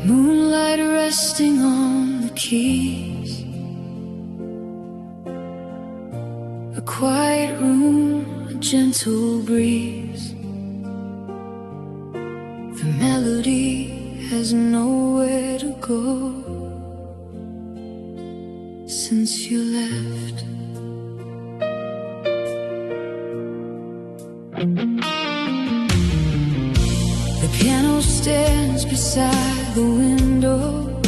Moonlight resting on the keys, a quiet room, a gentle breeze. The melody has nowhere to go since you left. The piano stands beside the window,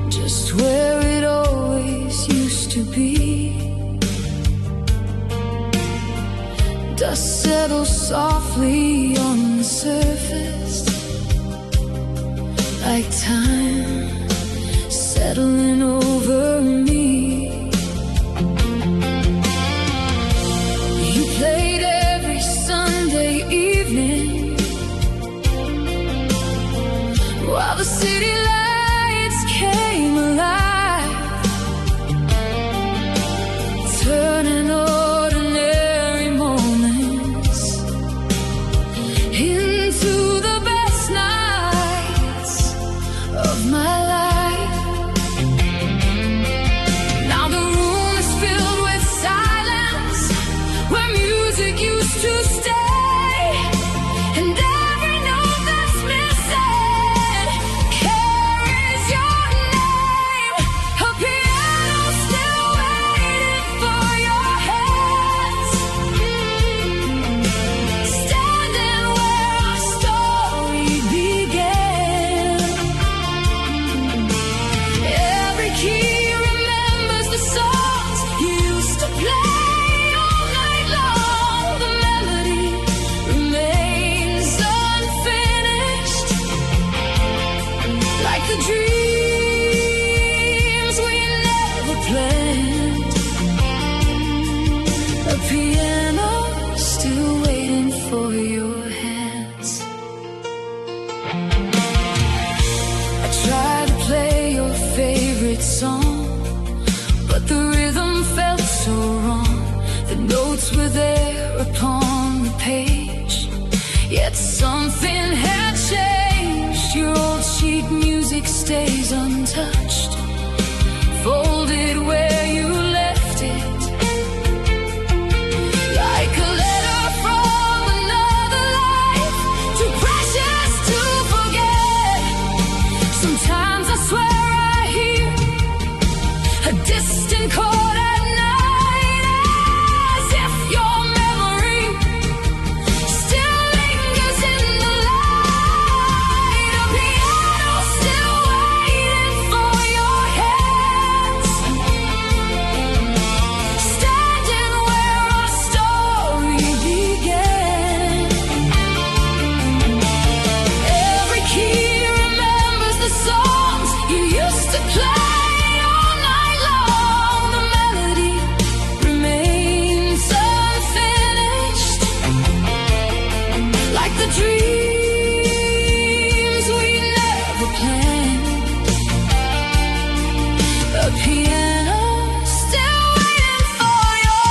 just where it always used to be. Dust settles softly on the surface, like time settling over me. You played every Sunday evening while the city lights came alive, turning ordinary moments into the best nights of my life. Now the room is filled with silence, where music used to stay, and every note that's missing carries your name. A piano still waiting for your hands, standing where our story began. Every key remembers the songs you used to play all night long. The melody remains unfinished, like the dreams we never planned. A piano still waiting for your hands. I tried to play your favorite song, but the rhythm felt so wrong. The notes were there upon the page, yet something had changed. Your old sheet music stays untouched, folded where you left it, like a letter from another life, too precious to forget. Sometimes I swear I hear a distant chord at night, as if your memory still lingers in the light. A piano still waiting for your hands, standing where our story began. Every key remembers the songs you used to play all night long. The melody remains unfinished, like the dreams we never planned. A piano still waiting for your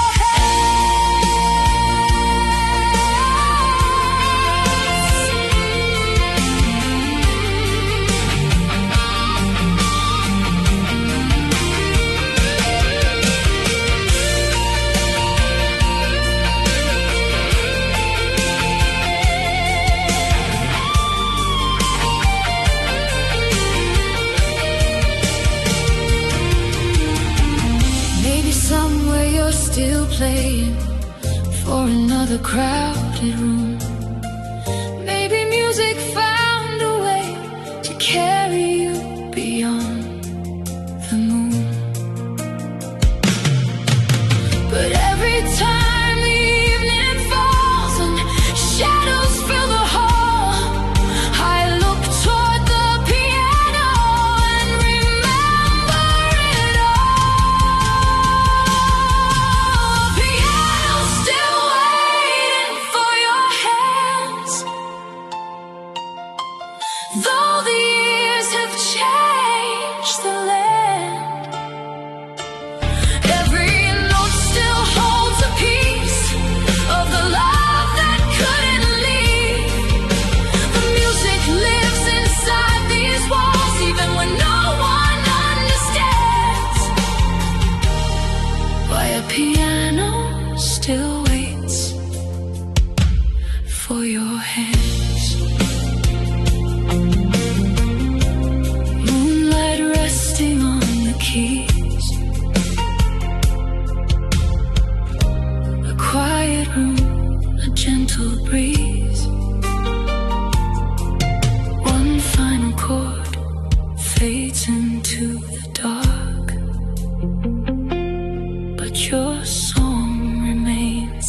Maybe somewhere you're still playing for another crowded room. Maybe music found a way to carry you beyond the moon. But every time the evening falls and shadows fill the hall, I look toward the piano and remember it all. Piano still waiting for your hands, though the years have changed the land. Every note still holds a piece of the love that couldn't leave. The music hands. Moonlight resting on the keys. A quiet room, a gentle breeze. One final chord fades into the dark, but your song remains.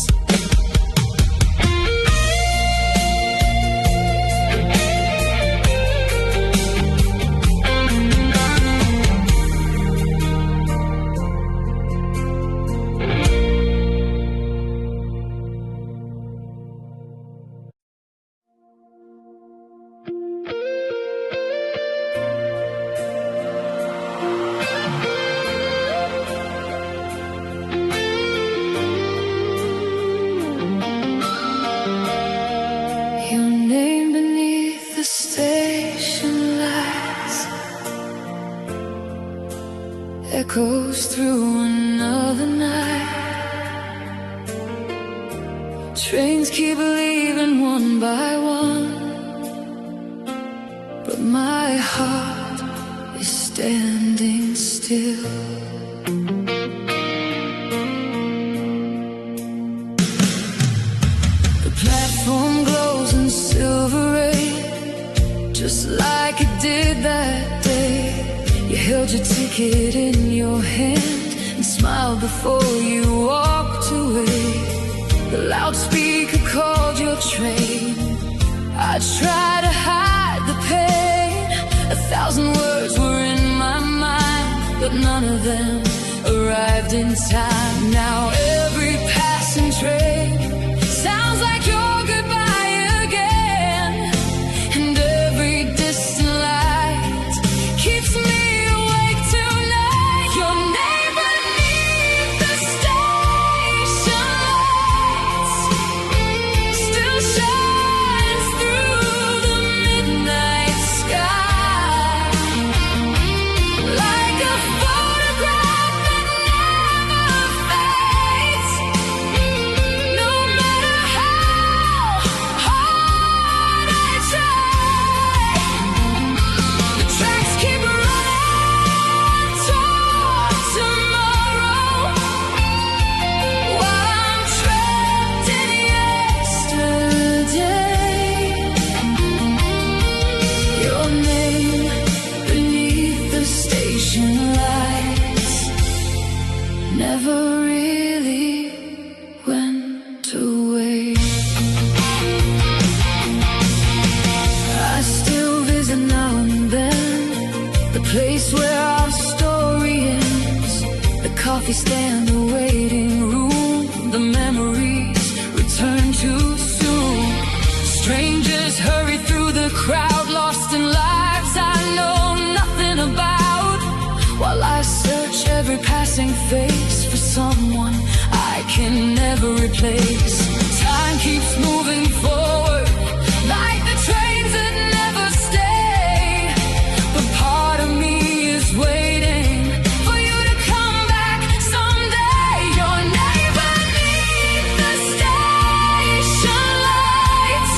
Your name beneath the station lights echoes through another night. Trains keep leaving one by one, but my heart is standing still. The platform glows in silver rain, just like it did that day. You held your ticket in your hand and smiled before you walked away. The loudspeaker called your train. I tried to hide the pain. 1,000 words were in my mind, but none of them arrived in time. Now every passing train sounds like your goodbye again, and every distant light keeps me awake tonight. Your name beneath the station lights still shines through the midnight sky, like a photograph that never fades. No matter how hard I try, the tracks keep running toward tomorrow, while I'm trapped in yesterday. Your name beneath the station lights never really went away. I still visit now and then the place where our story ends. The coffee stand, the waiting room, the memories return too soon. Strangers hurry through the crowd, lost in lives I know nothing about, while I search every passing face for someone I can never replace. Time keeps moving forward like the trains that never stay, but part of me is waiting for you to come back someday. Your name beneath the station lights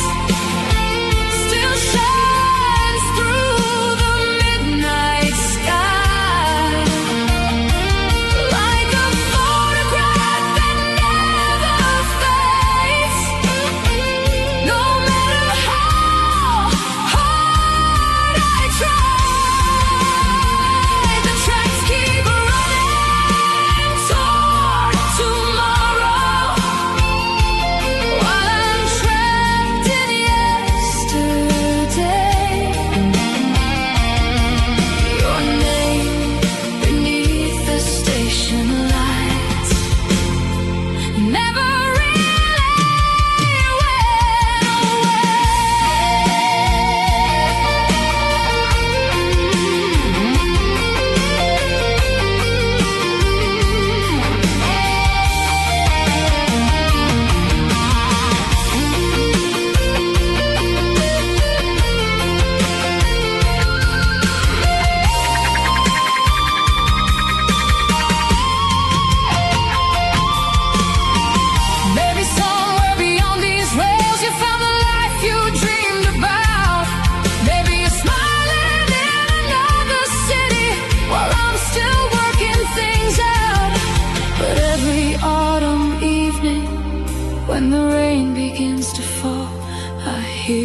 still shines through the midnight sky, like a photograph that never fades. No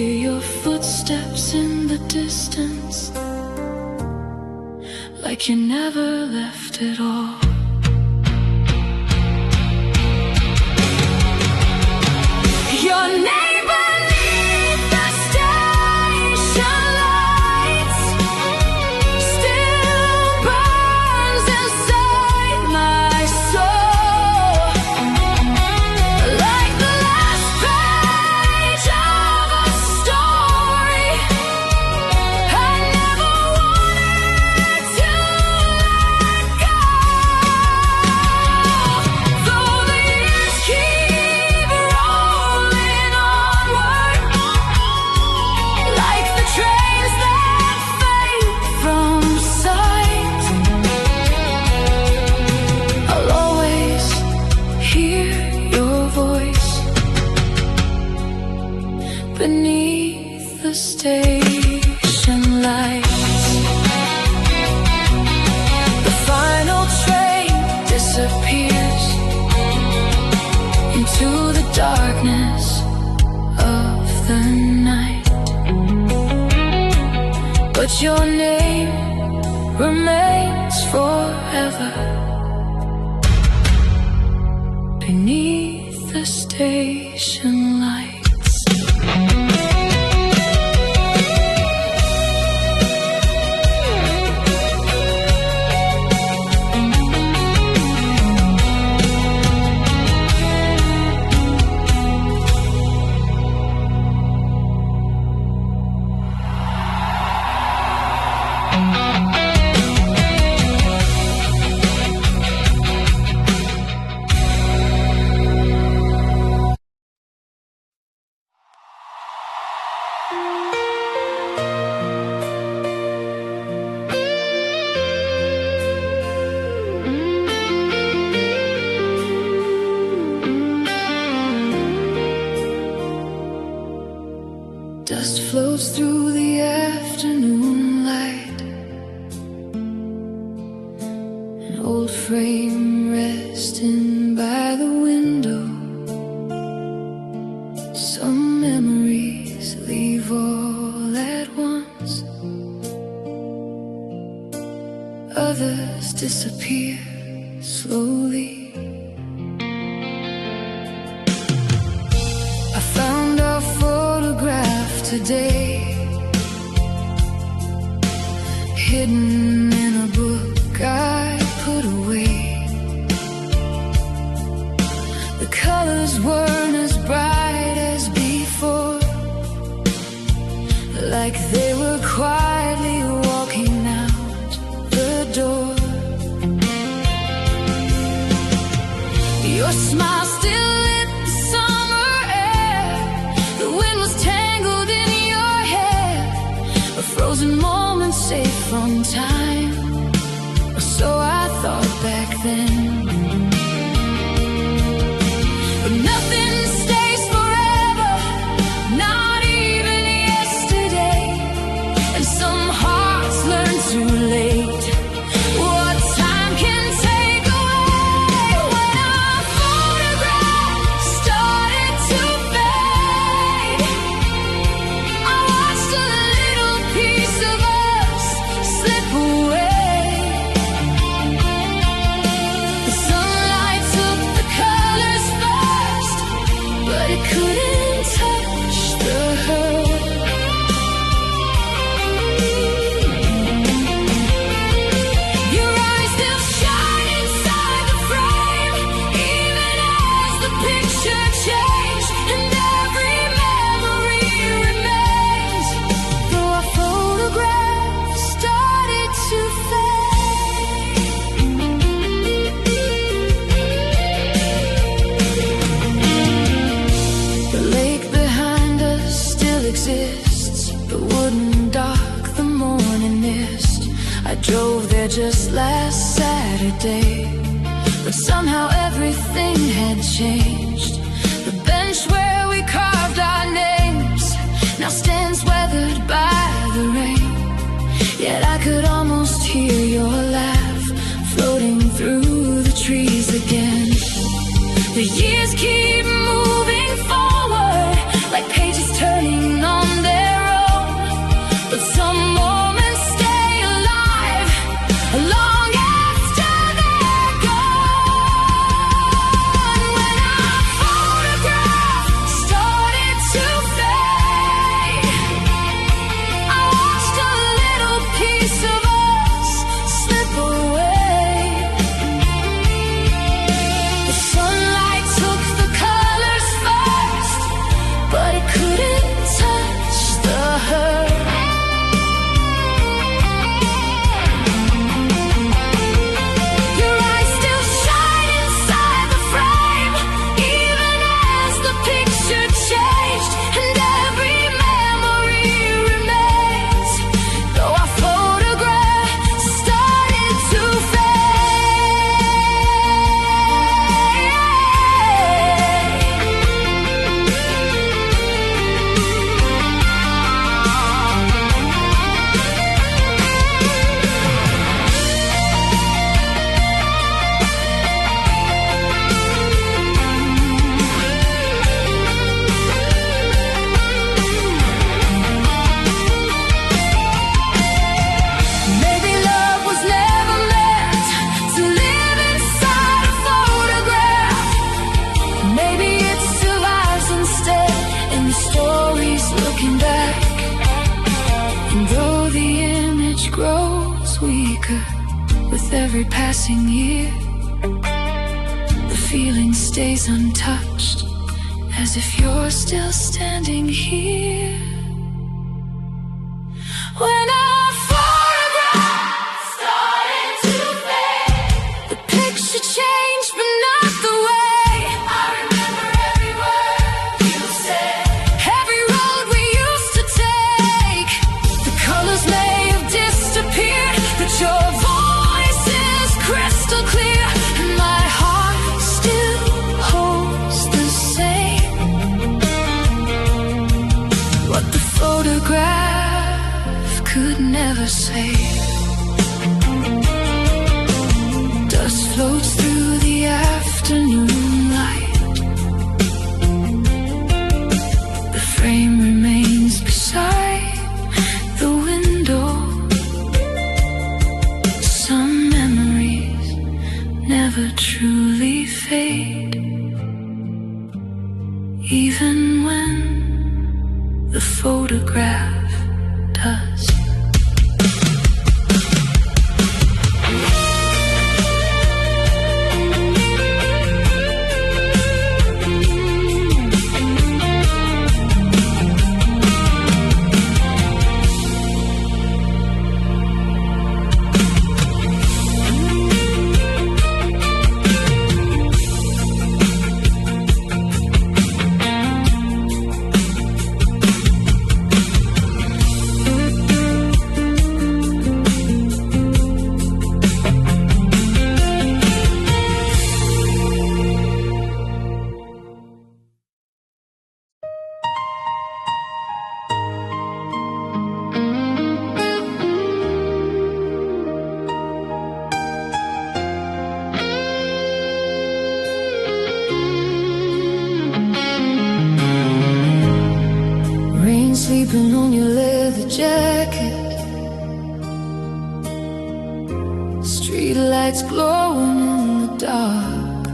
hear your footsteps in the distance, like you never left at all. Your name beneath the station lights still burns inside my soul, like the last page of a story I never wanted to let go. Though the years keep rolling onward, like the trains that fade from sight, I'll always hear your voice beneath the station lights. The final train disappears into the darkness of the night, but your name remains forever beneath the station lights. Dust flows through the afternoon light, an old frame resting by the window. Some memories leave all at once, others disappear slowly. I found our photograph today, hidden in a book I put away. The colors weren't as bright as before, like they were quietly walking out the door. Your smile still lit the summer air, the wind was tangled in your hair, a frozen moment safe from time, or so I thought back then. But nothing stays forever, not even yesterday, and some hearts learn too late what time can take away. When our photograph started to fade, I watched a little piece of us slip away. The sunlight took the colors first, but it couldn't touch the hurt. Your eyes still shine inside the frame, even as the picture changed, and every memory remains, though our photograph started to fade. The lake behind us still exists, the wooden dock, the morning mist. I drove there just last Saturday, but somehow everything had changed. The bench where we carved our names now stands weathered by the rain, yet I could almost hear your laugh floating through the trees again. The years keep moving forward, like pages turning on every passing year. The feeling stays untouched, as if you're still standing here. When our photographs started to fade, the picture changed, but not the way. I remember every word you said, every road we used to take. The colors may have disappeared, but your voice is crystal clear, and my heart still holds the same. What the photograph could never say. Dust floats through the afternoon light. The frame remains beside the window. Some memories never truly fade, even when the photograph does. Sleeping on your leather jacket, street lights glowing in the dark.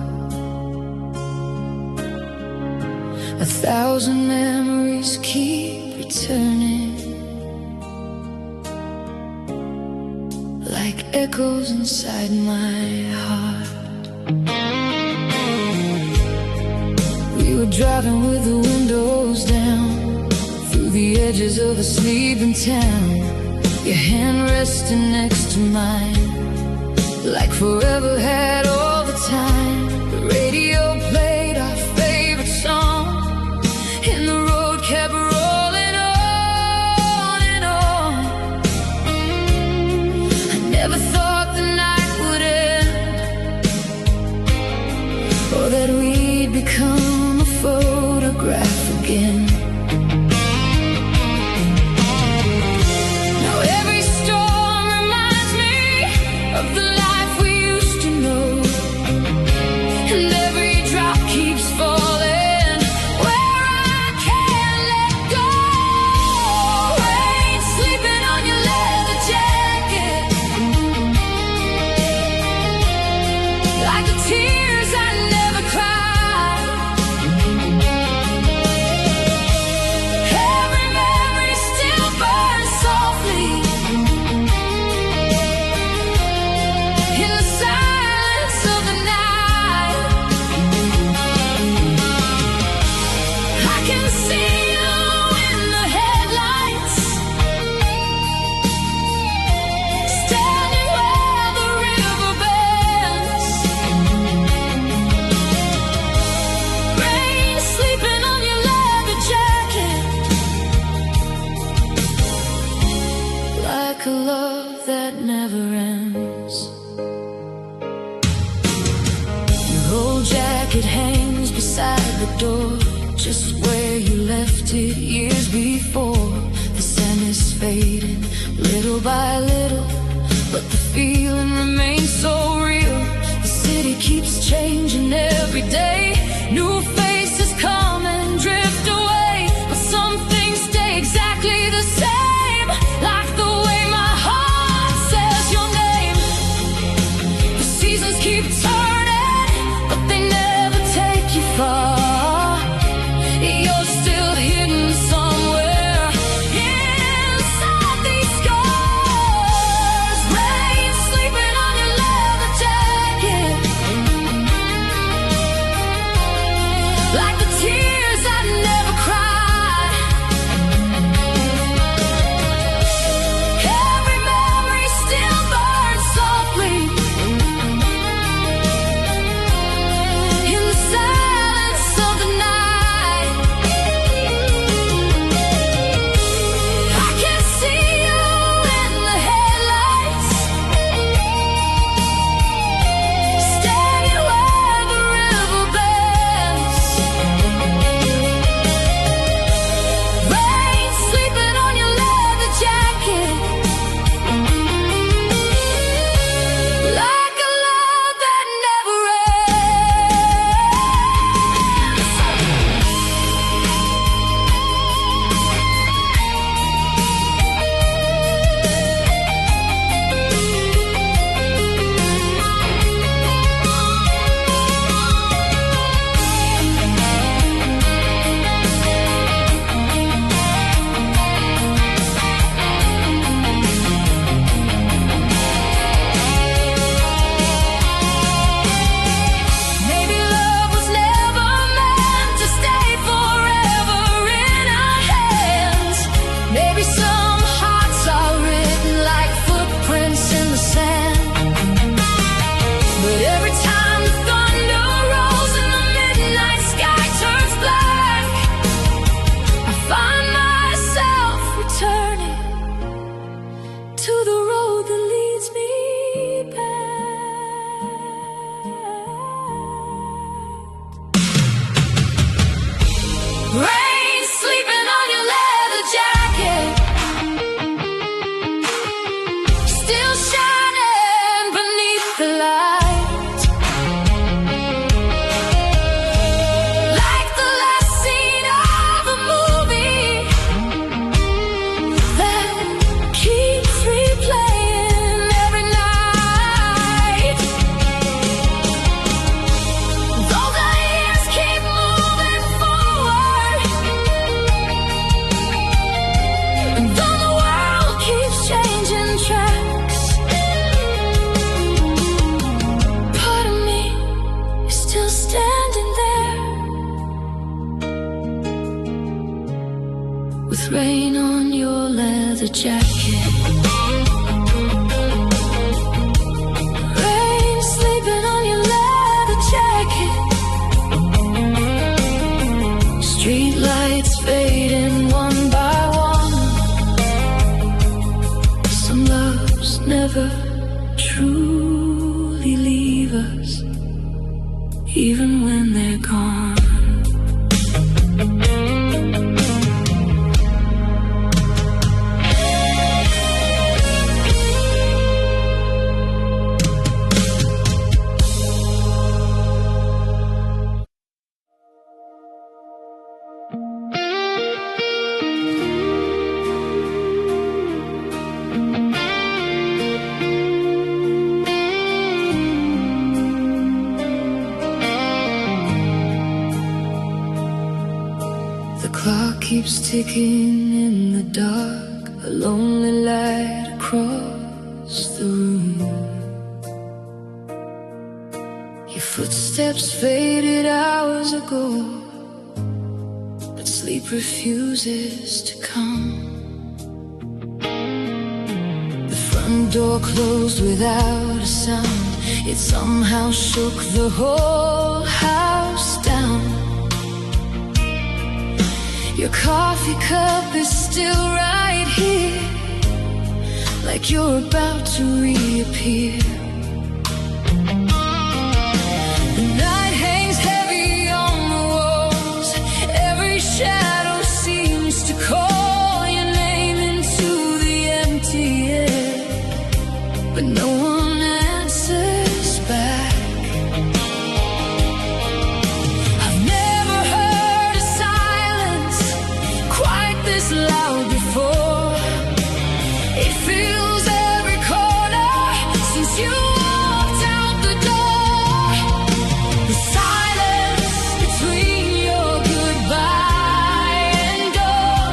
1,000 memories keep returning, like echoes inside my heart. We were driving with the windows down, the edges of a sleeping town, your hand resting next to mine, like forever had all the time. The radio played our favorite song, and the road kept rolling on and on. I never thought the night would end, or that we'd become a photograph again. Of the life we used to know, and every drop keeps falling where I can't let go. Rain sleeping on your leather jacket, like the tears I never cried. Every memory still burns softly in the silence of the night. I can see you in the headlights, standing where the river bends. Rain sleeping on your leather jacket, like a love that never ends. Old jacket hangs beside the door, just where you left it years before. The sun is fading little by little, but the feeling remains so real. The city keeps changing every day, new faces come and drift away, but some things stay exactly the same, like the way my heart says your name. The seasons keep turning, but they never take you far. You're still hidden somewhere inside these scars. Rain sleeping on your leg. leather jacket. Rain sleeping on your leather jacket. Street lights fading one by one. Some loves never truly leave us, even when they're gone. The clock keeps ticking in the dark, a lonely light across the room. Your footsteps faded hours ago, but sleep refuses to come. The front door closed without a sound. It somehow shook the whole house down. Your coffee cup is still right here, like you're about to reappear. The night hangs heavy on the walls. Every shadow seems to call your name into the empty air, but no one answers back. This loud before. It fills every corner since you walked out the door. The silence between your goodbye and dawn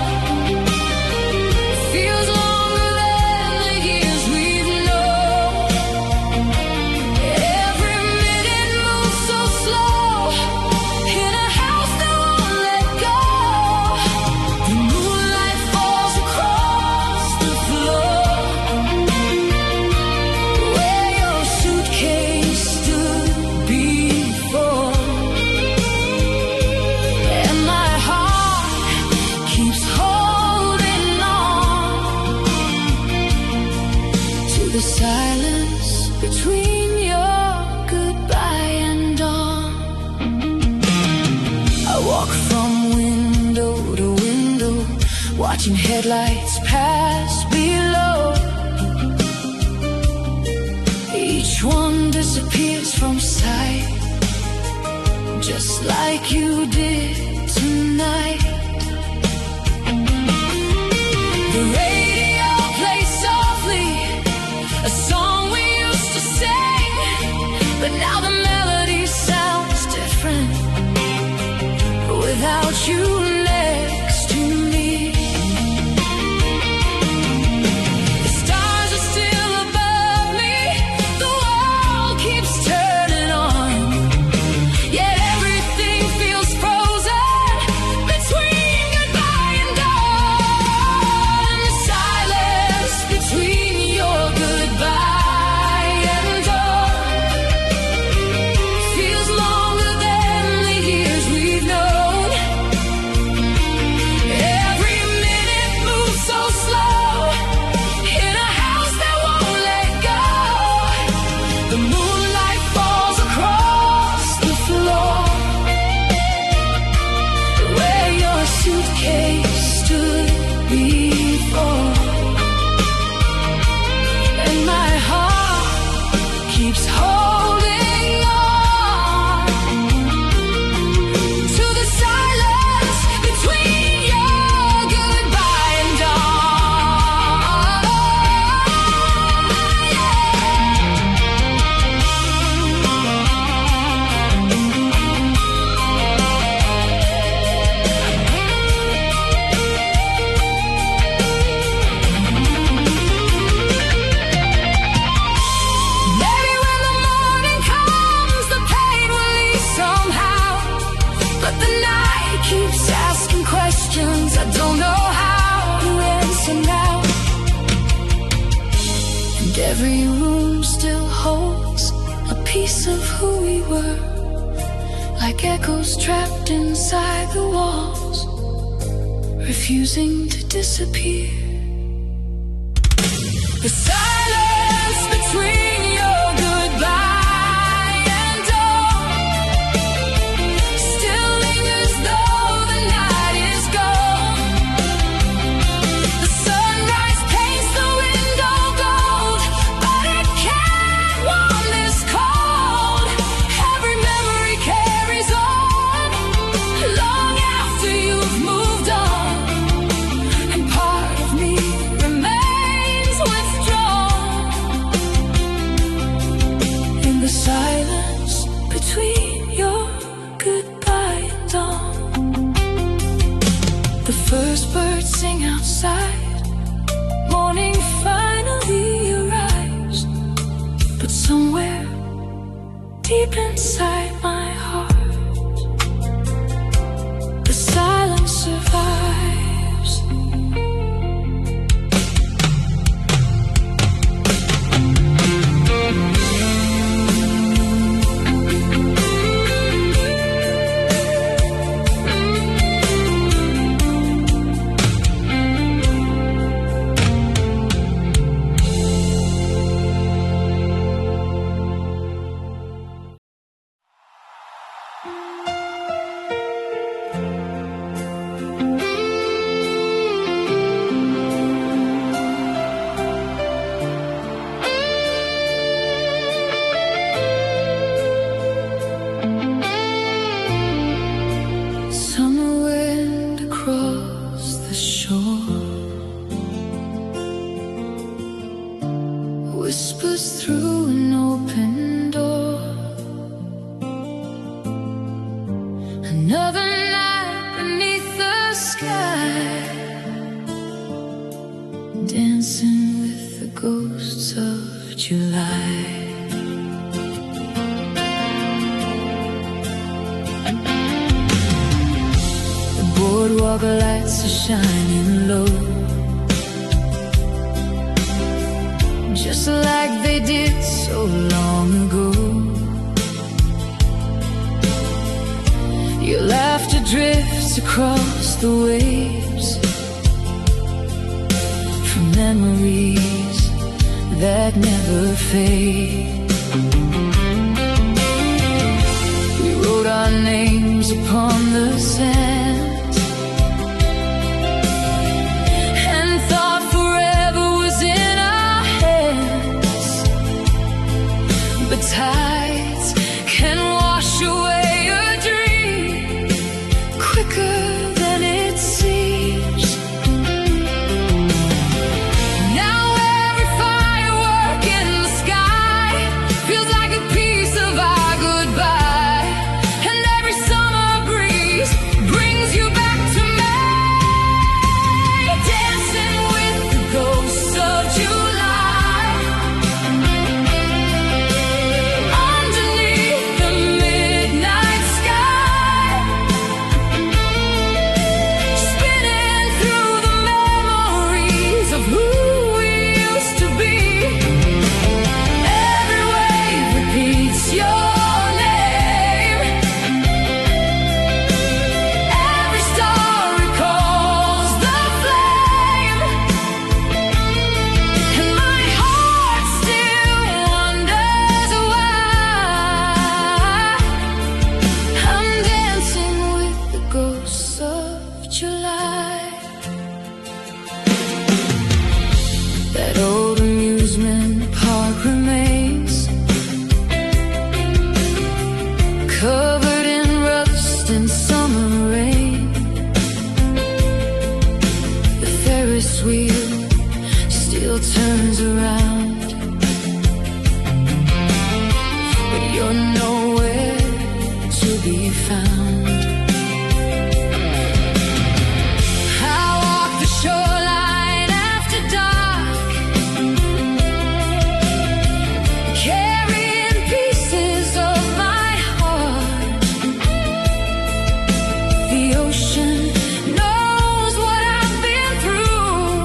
feels longer than the years we've known. Every minute moves so slow in a house that won't let go. The silence between your goodbye and dawn. I walk from window to window, watching headlights pass below. Each one disappears from sight, just like you did tonight. The radio plays softly, a song we used to sing, but now the melody sounds different without you next to me. The stars are still above me, the world keeps turning on, yet everything feels frozen between goodbye and dawn. The silence between your goodbye and dawn feels longer than the years we've known. every room still holds a piece of who we were, like echoes trapped inside the walls, refusing to disappear. The silence between your goodbye and dawn still lingers though the night is gone. The sunrise paints the window gold, but it can't warm this cold. Every memory carries on long after you've moved on, and part of me remains withdrawn in the silence between your goodbye and dawn. The first birds sing outside, morning finally arrives, but somewhere deep inside my heart, the silence survives. Summer wind across the shore whispers through an open door. Another night beneath the sky, dancing with the ghosts of July. Boardwalk lights are shining low, just like they did so long ago. Your laughter drifts across the waves from memories that never fade. We wrote our names upon the sand and thought forever was in our hands, but tides can wash away a dream quicker than it seems. Now every firework in the sky feels like a piece of our goodbye, and every summer breeze brings you back to me, dancing with the ghosts of July underneath the midnight sky, spinning through the memories of who we used to be. Every wave repeats your name, every star recalls the flame, and my heart still wonders why I'm dancing with the ghosts of July. That old amusement park remains, covered in rust and summer rain. The Ferris wheel still turns around, but you're nowhere to be found. I walk the shoreline after dark, carrying pieces of my heart. The ocean knows what I've been through,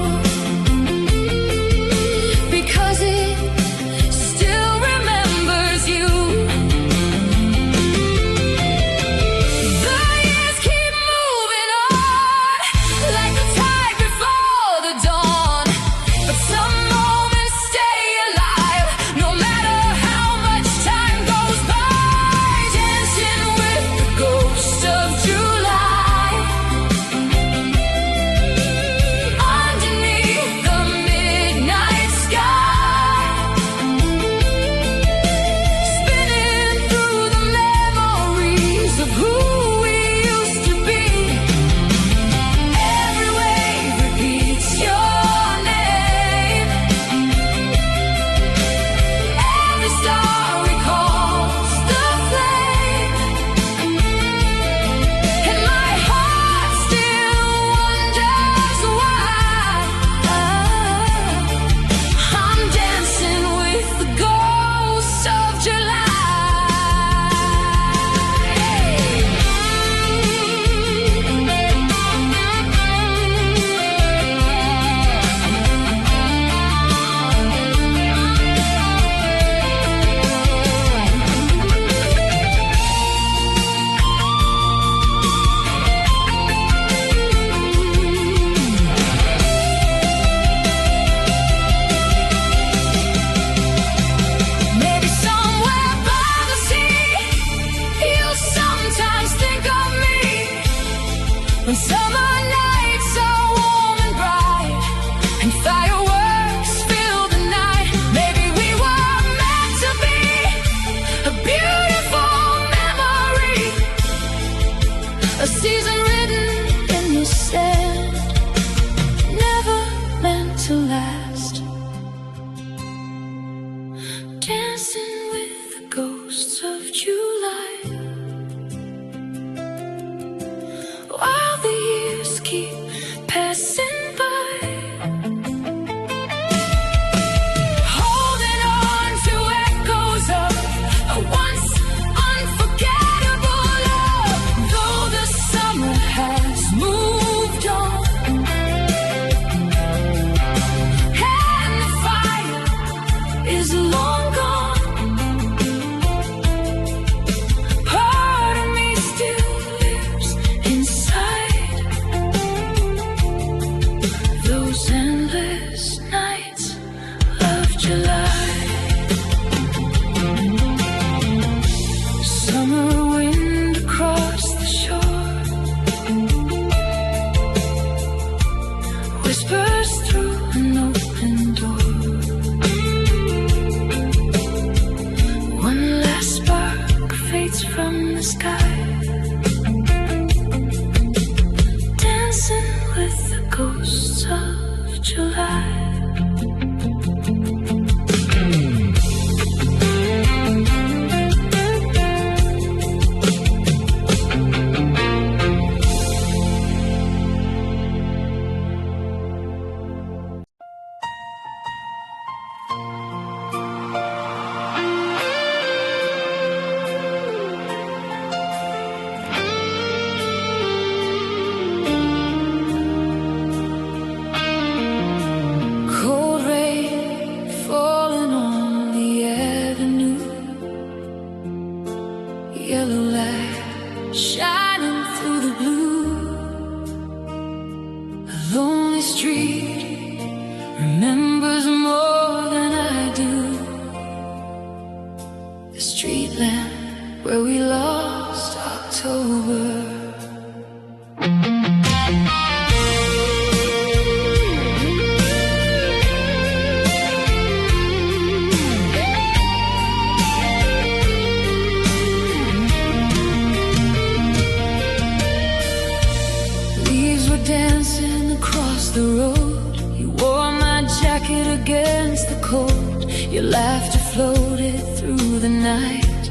July. Summer wind across the shore whispers through an open door. One last spark fades from the sky, dancing with the ghosts of July. Yellow light shining through the blue. A lonely street remembers more than I do. The street lamp where we lost October. Dancing across the road, you wore my jacket against the cold. Your laughter floated through the night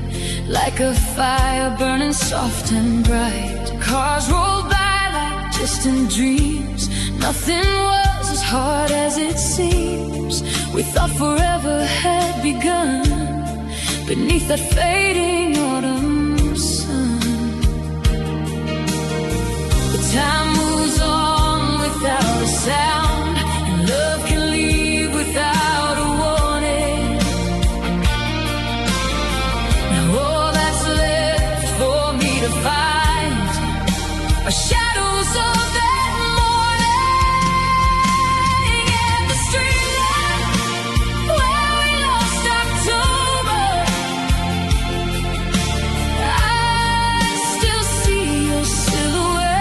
like a fire burning soft and bright. Cars rolled by like distant dreams. Nothing was as hard as it seems. We thought forever had begun beneath that fading autumn sun. The time moves on without a sound, and love can leave without a warning. Now all that's left for me to find are shadows of that morning. And the street lamp where we lost October, I still see your silhouette.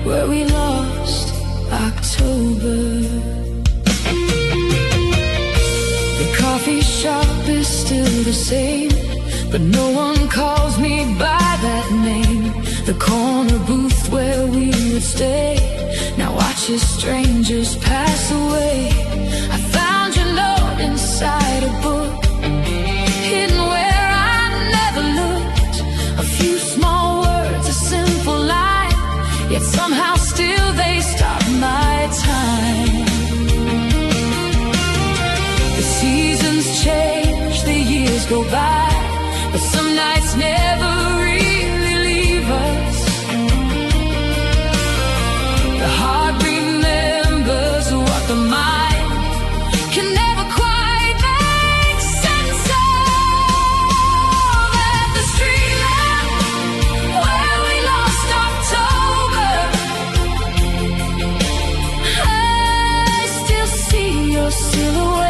Where we lost October. The coffee shop is still the same, but no one calls me by that name. The corner booth where we would stay now watches strangers pass away. I found your note inside a book, hidden where I never looked. A few small words, a simple line, yet somehow still they stop my time. The seasons change, the years go by, but some nights never really leave us. The heart remembers what the mind can never quite make sense of. At the street lamp where we lost October, I still see your silhouette.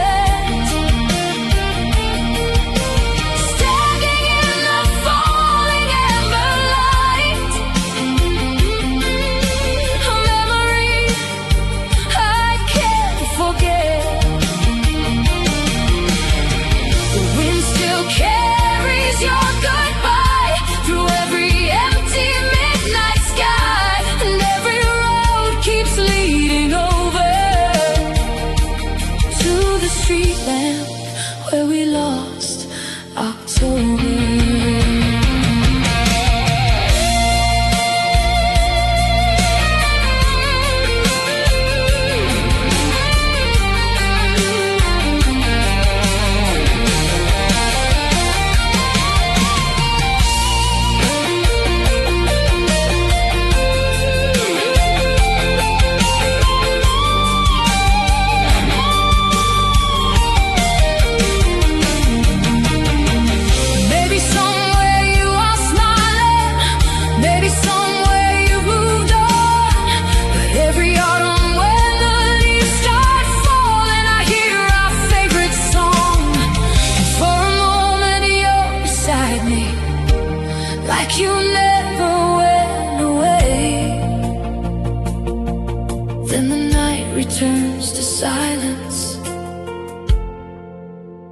turns to silence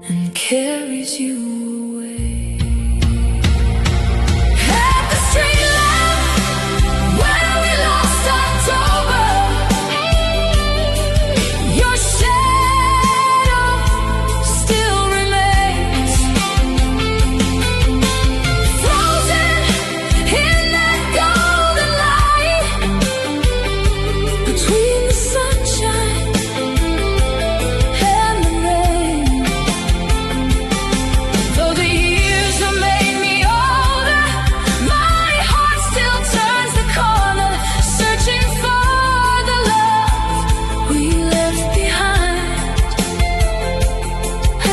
and carries you away. At the street lamp where we lost October, your shadow still remains, frozen in that golden light between the sunshine and the rain. Though the years have made me older, my heart still turns the corner, searching for the love we left behind.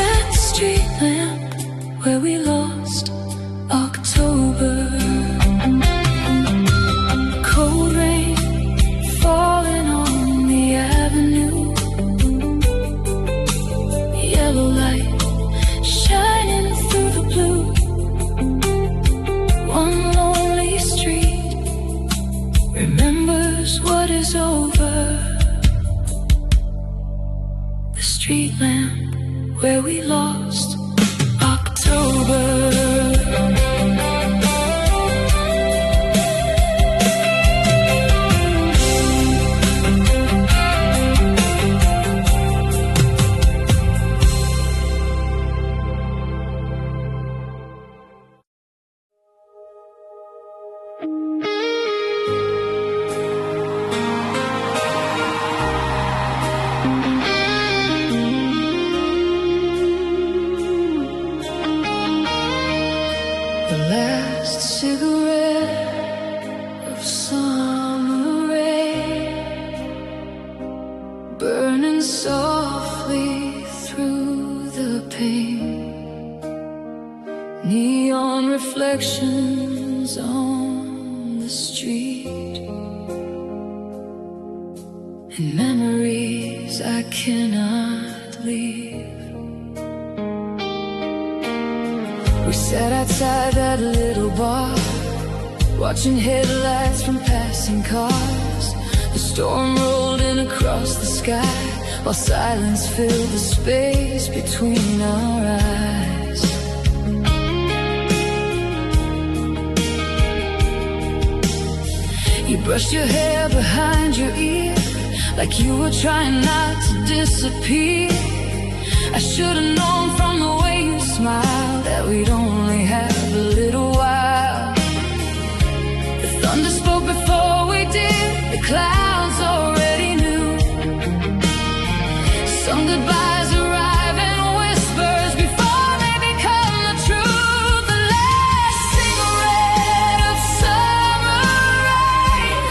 At the street lamp where we lost October. Cold rain falling on the avenue, yellow light shining through the blue. One lonely street remembers what is over. The street lamp where we lost October. The last cigarette of summer rain, burning softly through the pane. Neon reflections on the street, and memories I cannot leave. We sat outside that little bar, watching headlights from passing cars. The storm rolled in across the sky, while silence filled the space between our eyes. You brushed your hair behind your ear, like you were trying not to disappear. I should have known from the way you smiled that we'd only have a little while. The thunder spoke before we did, the clouds already knew. Some goodbyes arrive in whispers before they become the truth. The last cigarette of summer rain,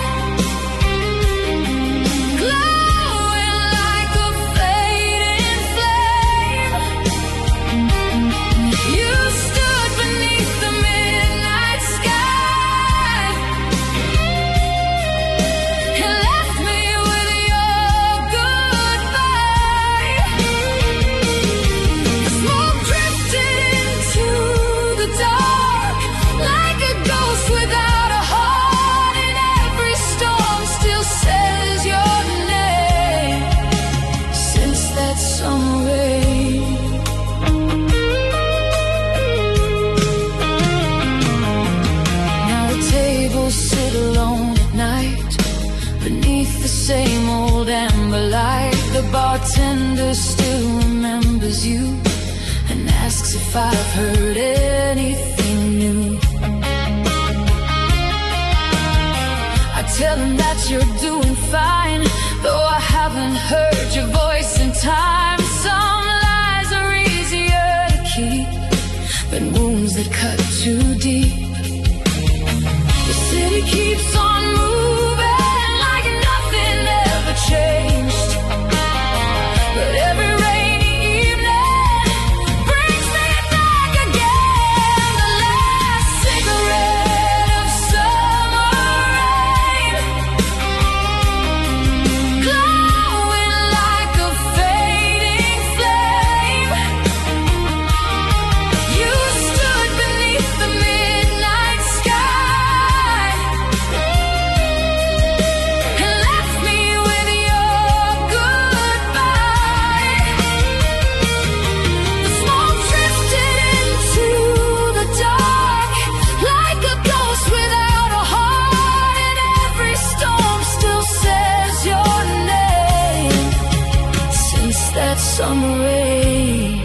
glowing like a fading flame. You stood beneath the midnight sky and left me with your goodbye. The smoke drifted into the dark like a ghost without a heart, and every storm still says your name since that summer rain. Now the tables sit alone at night beneath the same old amber light. The bartender still remembers you and asks if I've heard anything new. I tell him that you're doing fine, though I haven't heard your voice in time. Some lies are easier to keep than wounds that cut too deep. The city keeps on moving like nothing ever changed, but every rainy evening brings me back again. The last cigarette of summer rain, glowing like a fading flame. You stood beneath the midnight sky summer rain.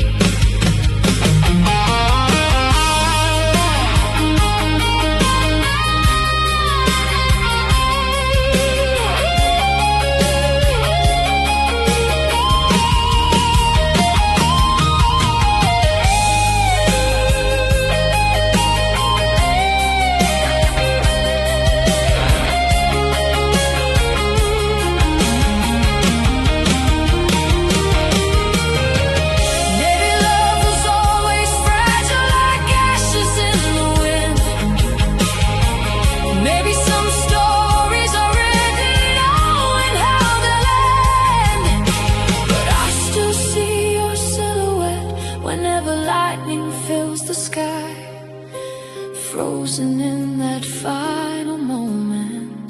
Frozen in that final moment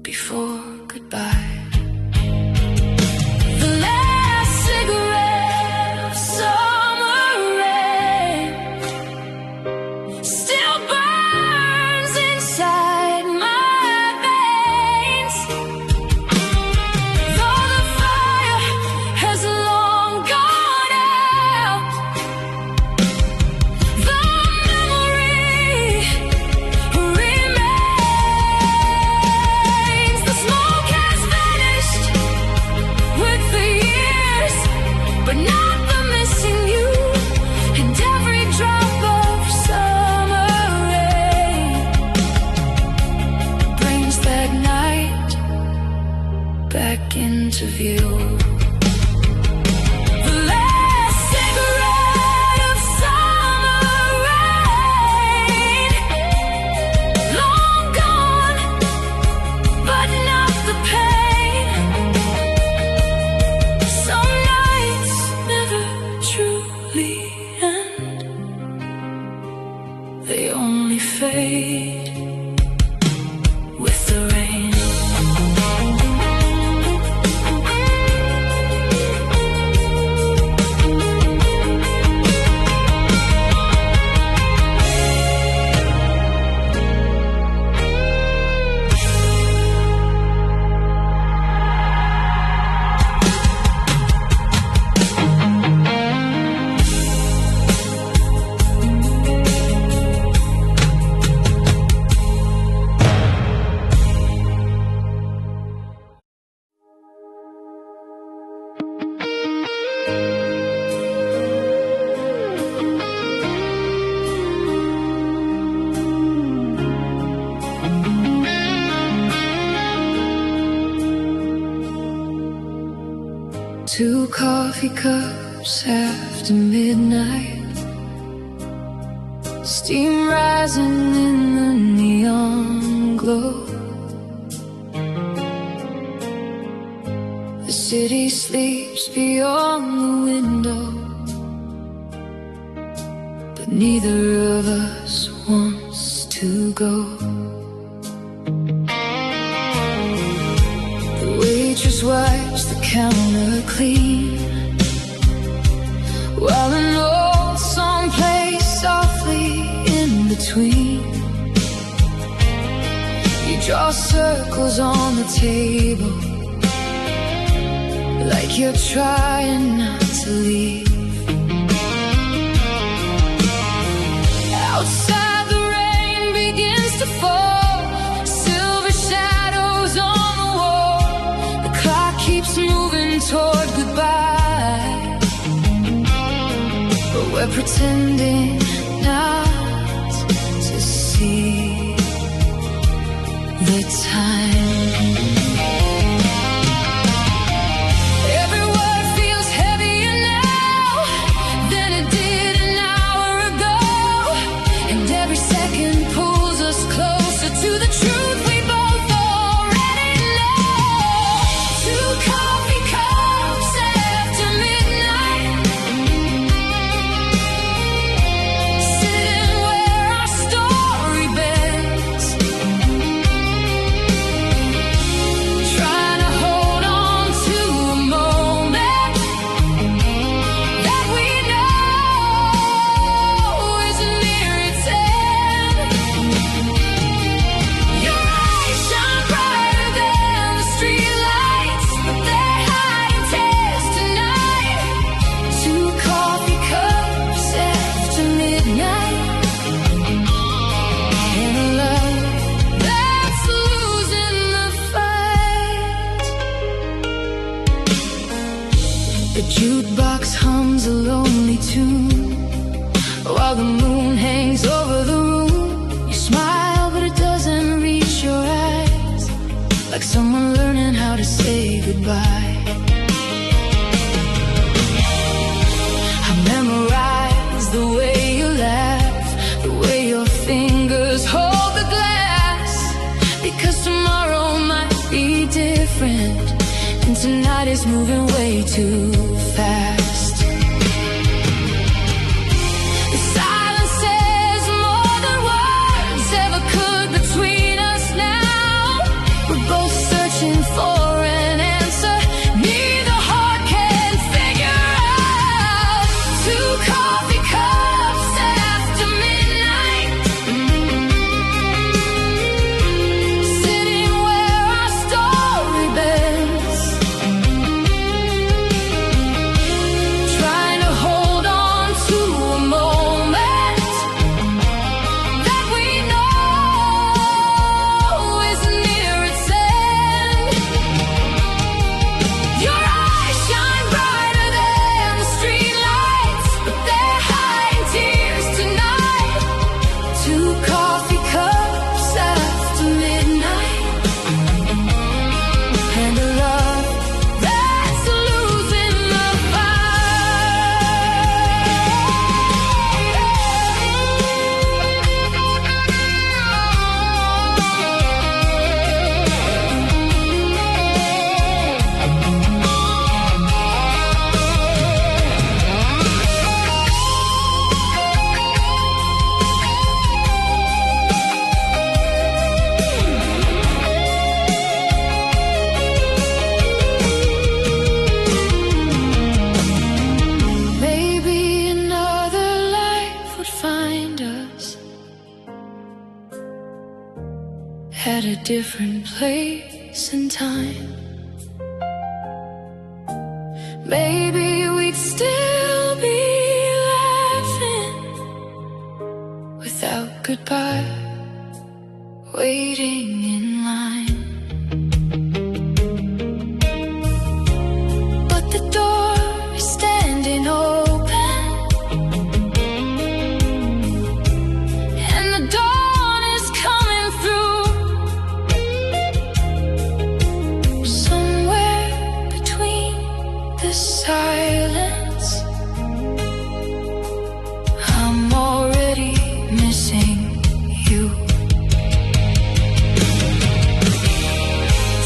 before goodbye. The last cigarette of summer rain still burns inside my veins. Though the fire has long gone out, but not the missing you and every drop of summer rain brings that night back into view. The last cigarette of summer rain, long gone, but not the pain. Some nights never truly end, they only fade with the rain. Two coffee cups after midnight, steam rising in the neon glow. The city sleeps beyond the window, but neither of us wants to go. The waitress wipes the counter clean, while an old song plays softly in between. You draw circles on the table, like you're trying not to leave. Outside the rain begins to fall, silver shadows on the wall. The clock keeps moving toward goodbye, but we're pretending not to see the time. The jukebox hums a lonely tune while the moon hangs over the room. You smile, but it doesn't reach your eyes, like someone learning how to say goodbye. I memorize the way you laugh, the way your fingers hold the glass, because tomorrow might be different, and tonight is moving way too fast. The silence says more than words ever could between us now. We're both searching for an answer neither heart can figure out. Two coffee cups after midnight, sitting where our story bends, trying to hold on to a moment that we know is near its end. Your eyes shine brighter than the streetlights, but they're hiding tears tonight. Two coffee cups after midnight, and a love that's losing the maybe another life would find us at a different place and time. Maybe we'd still be laughing without goodbye, waiting in line. But the door is standing open, and the dawn is coming through. Somewhere between the silence, I'm already missing you.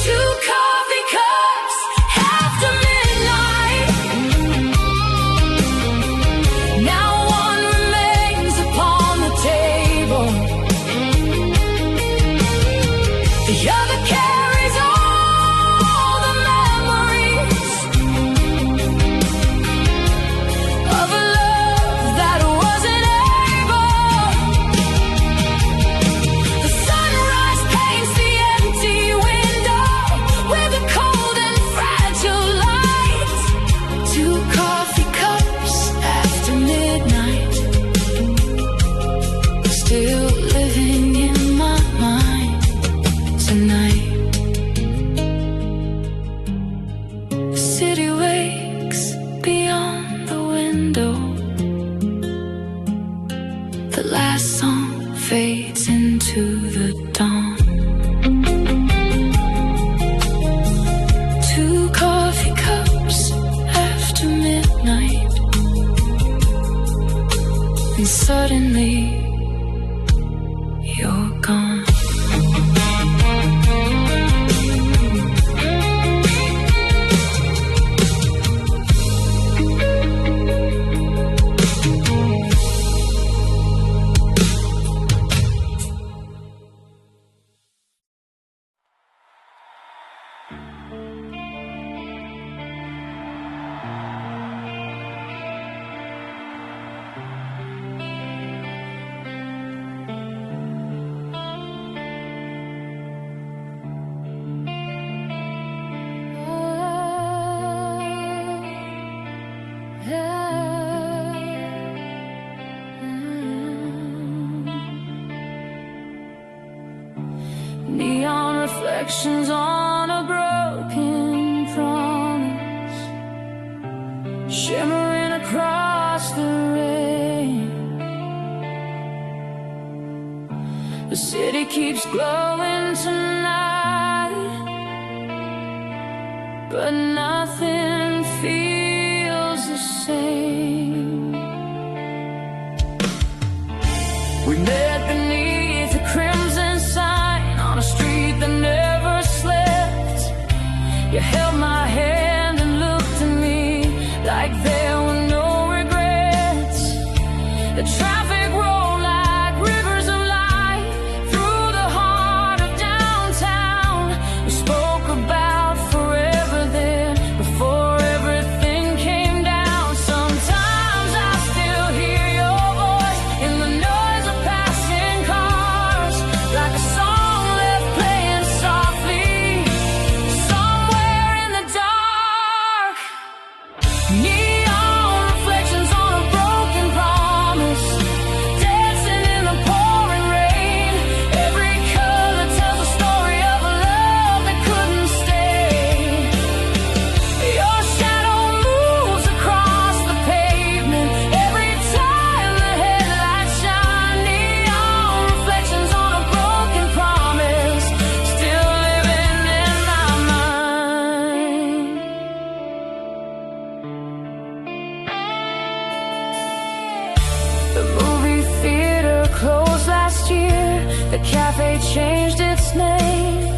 Two coffee cups after midnight, now one remains upon the table, the other carries all the memories of a love that wasn't able. The sunrise paints the empty window with a cold and fragile light. Two coffee cups after midnight, still living in my mind tonight. The city wakes beyond the window, the last song fades into the dawn. Two coffee cups after midnight, and suddenly you're gone. Neon reflections on a broken promise, shimmering across the rain. The city keeps glowing tonight, but nothing feels the same. We met beneath a crimson sign on a street that never slept. You held my hand and looked at me like there were no regrets. The traffic rolled like rivers of light through the heart of downtown. We spoke about forever then, before everything came down. Sometimes I still hear your voice in the noise of passing cars, like a song left playing softly somewhere in the dark. Neon reflections on a broken promise, dancing in the pouring rain. Every color tells a story of a love that couldn't stay. Your shadow moves across the pavement every time the headlights shine. Neon reflections on a broken promise, still living in my mind. The movie theater closed last year. The cafe changed its name,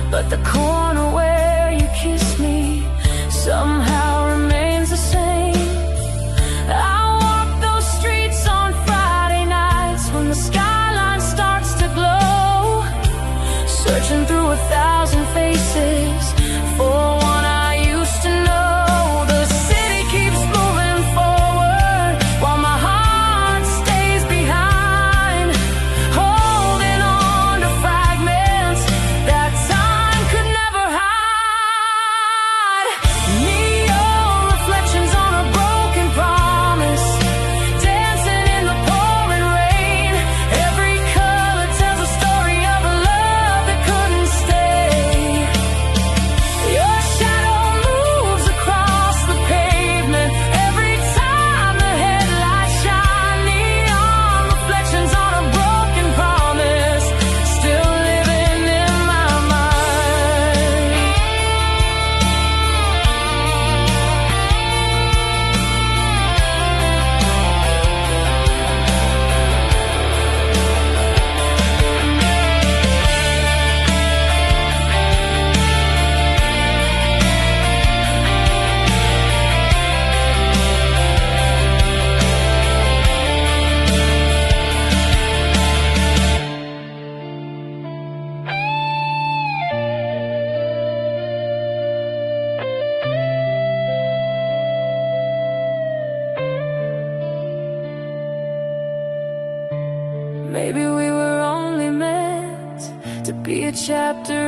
but the corner where you kissed me somehow remains the same. I walk those streets on Friday nights when the skyline starts to glow, searching through 1,000 faces for one I used to know. The city keeps moving forward while my heart stays behind, holding on to fragments that time could never hide. Neon reflections on a broken promise, dancing in the pouring rain. Every color tells a story of a love that couldn't stay. Your shadow moves across the pavement every time the headlights shine. Neon reflections on a broken promise, still living in my mind. Maybe we were only meant to be a chapter